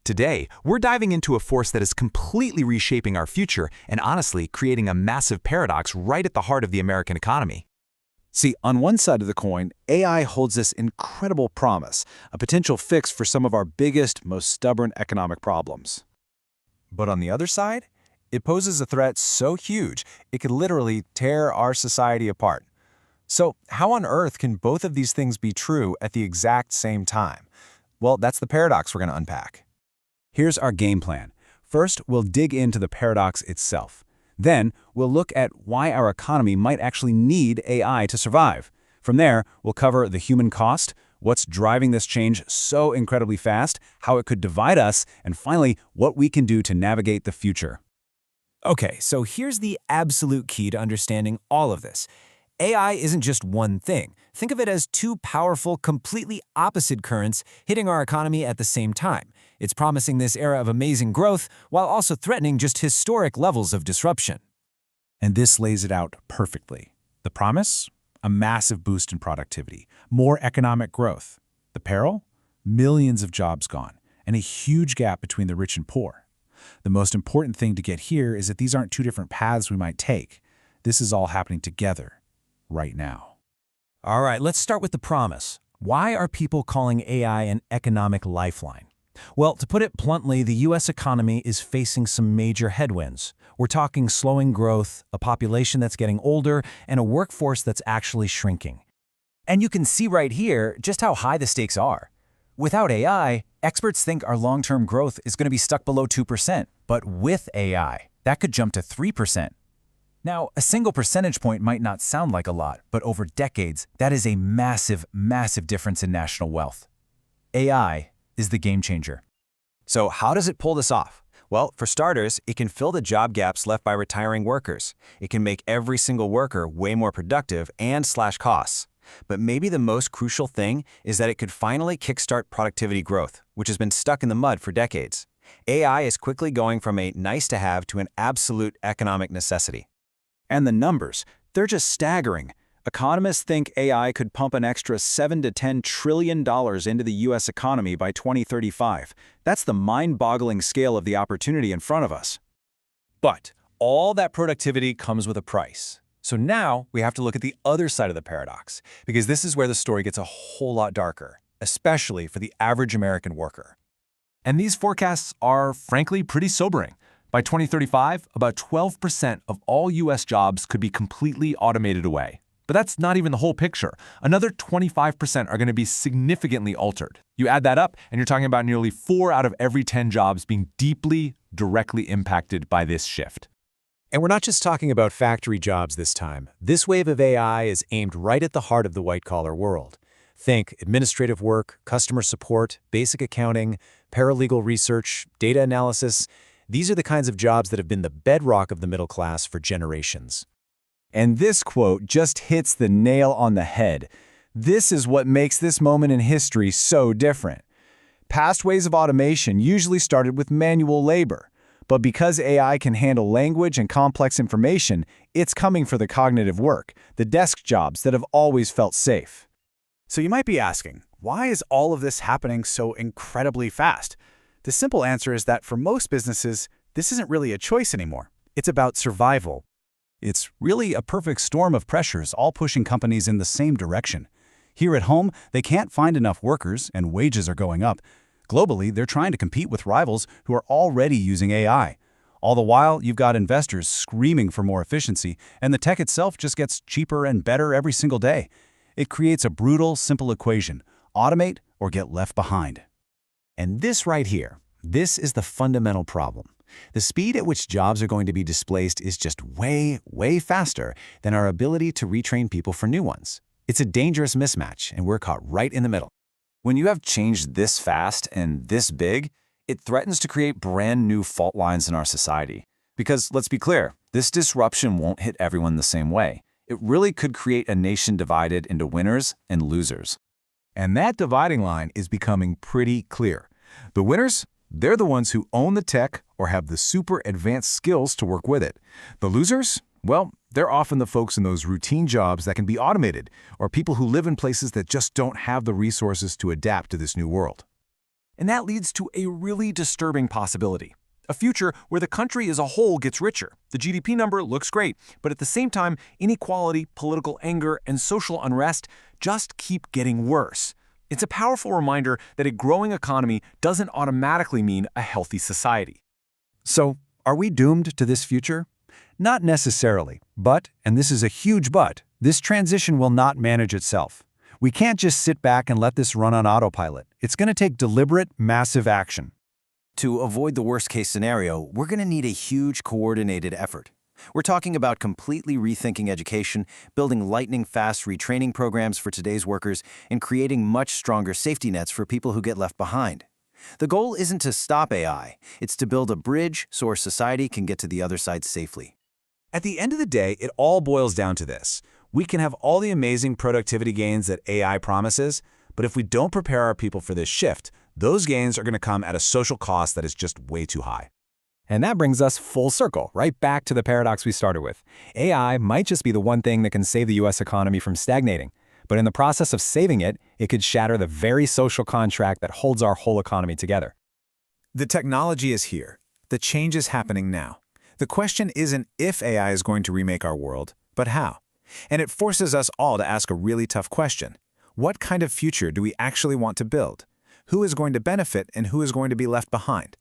Today, we're diving into a force that is completely reshaping our future and honestly creating a massive paradox right at the heart of the American economy. See, on one side of the coin, AI holds this incredible promise, a potential fix for some of our biggest, most stubborn economic problems. But on the other side, it poses a threat so huge it could literally tear our society apart. So how on earth can both of these things be true at the exact same time? Well, that's the paradox we're going to unpack. Here's our game plan. First, we'll dig into the paradox itself. Then, we'll look at why our economy might actually need AI to survive. From there, we'll cover the human cost, what's driving this change so incredibly fast, how it could divide us, and finally, what we can do to navigate the future. Okay, so here's the absolute key to understanding all of this. AI isn't just one thing. Think of it as two powerful, completely opposite currents hitting our economy at the same time. It's promising this era of amazing growth while also threatening just historic levels of disruption. And this lays it out perfectly. The promise? A massive boost in productivity, more economic growth. The peril? Millions of jobs gone, and a huge gap between the rich and poor. The most important thing to get here is that these aren't two different paths we might take. This is all happening together, right now. All right, let's start with the promise. Why are people calling AI an economic lifeline? Well, to put it bluntly, the U.S. economy is facing some major headwinds. We're talking slowing growth, a population that's getting older, and a workforce that's actually shrinking. And you can see right here just how high the stakes are. Without AI, experts think our long-term growth is going to be stuck below 2%, but with AI, that could jump to 3%. Now, a single percentage point might not sound like a lot, but over decades, that is a massive, massive difference in national wealth. AI is the game changer. So how does it pull this off? Well, for starters, it can fill the job gaps left by retiring workers. It can make every single worker way more productive and slash costs. But maybe the most crucial thing is that it could finally kickstart productivity growth, which has been stuck in the mud for decades. AI is quickly going from a nice-to-have to an absolute economic necessity. And the numbers, they're just staggering. Economists think AI could pump an extra $7 to $10 trillion into the U.S. economy by 2035. That's the mind-boggling scale of the opportunity in front of us. But all that productivity comes with a price. So now we have to look at the other side of the paradox, because this is where the story gets a whole lot darker, especially for the average American worker. And these forecasts are, frankly, pretty sobering. By 2035, about 12% of all U.S. jobs could be completely automated away. But that's not even the whole picture. Another 25% are going to be significantly altered. You add that up, and you're talking about nearly 4 out of every 10 jobs being deeply, directly impacted by this shift. And we're not just talking about factory jobs this time. This wave of AI is aimed right at the heart of the white-collar world. Think administrative work, customer support, basic accounting, paralegal research, data analysis. These are the kinds of jobs that have been the bedrock of the middle class for generations. And this quote just hits the nail on the head. This is what makes this moment in history so different. Past ways of automation usually started with manual labor. But because AI can handle language and complex information, it's coming for the cognitive work, the desk jobs that have always felt safe. So you might be asking, why is all of this happening so incredibly fast? The simple answer is that for most businesses, this isn't really a choice anymore. It's about survival. It's really a perfect storm of pressures all pushing companies in the same direction. Here at home, they can't find enough workers and wages are going up. Globally, they're trying to compete with rivals who are already using AI. All the while, you've got investors screaming for more efficiency, and the tech itself just gets cheaper and better every single day. It creates a brutal, simple equation: automate or get left behind. And this right here, this is the fundamental problem. The speed at which jobs are going to be displaced is just way, way faster than our ability to retrain people for new ones. It's a dangerous mismatch, and we're caught right in the middle. When you have change this fast and this big, it threatens to create brand new fault lines in our society. Because let's be clear, this disruption won't hit everyone the same way. It really could create a nation divided into winners and losers. And that dividing line is becoming pretty clear. The winners, they're the ones who own the tech or have the super advanced skills to work with it. The losers? Well, they're often the folks in those routine jobs that can be automated, or people who live in places that just don't have the resources to adapt to this new world. And that leads to a really disturbing possibility. A future where the country as a whole gets richer. The GDP number looks great, but at the same time, inequality, political anger, and social unrest just keep getting worse. It's a powerful reminder that a growing economy doesn't automatically mean a healthy society. So, are we doomed to this future? Not necessarily, but, and this is a huge but, this transition will not manage itself. We can't just sit back and let this run on autopilot. It's going to take deliberate, massive action. To avoid the worst-case scenario, we're going to need a huge coordinated effort. We're talking about completely rethinking education, building lightning-fast retraining programs for today's workers, and creating much stronger safety nets for people who get left behind. The goal isn't to stop AI, it's to build a bridge so our society can get to the other side safely. At the end of the day, it all boils down to this. We can have all the amazing productivity gains that AI promises, but if we don't prepare our people for this shift, those gains are going to come at a social cost that is just way too high. And that brings us full circle, right back to the paradox we started with. AI might just be the one thing that can save the U.S. economy from stagnating. But in the process of saving it, it could shatter the very social contract that holds our whole economy together. The technology is here. The change is happening now. The question isn't if AI is going to remake our world, but how. And it forces us all to ask a really tough question. What kind of future do we actually want to build? Who is going to benefit and who is going to be left behind?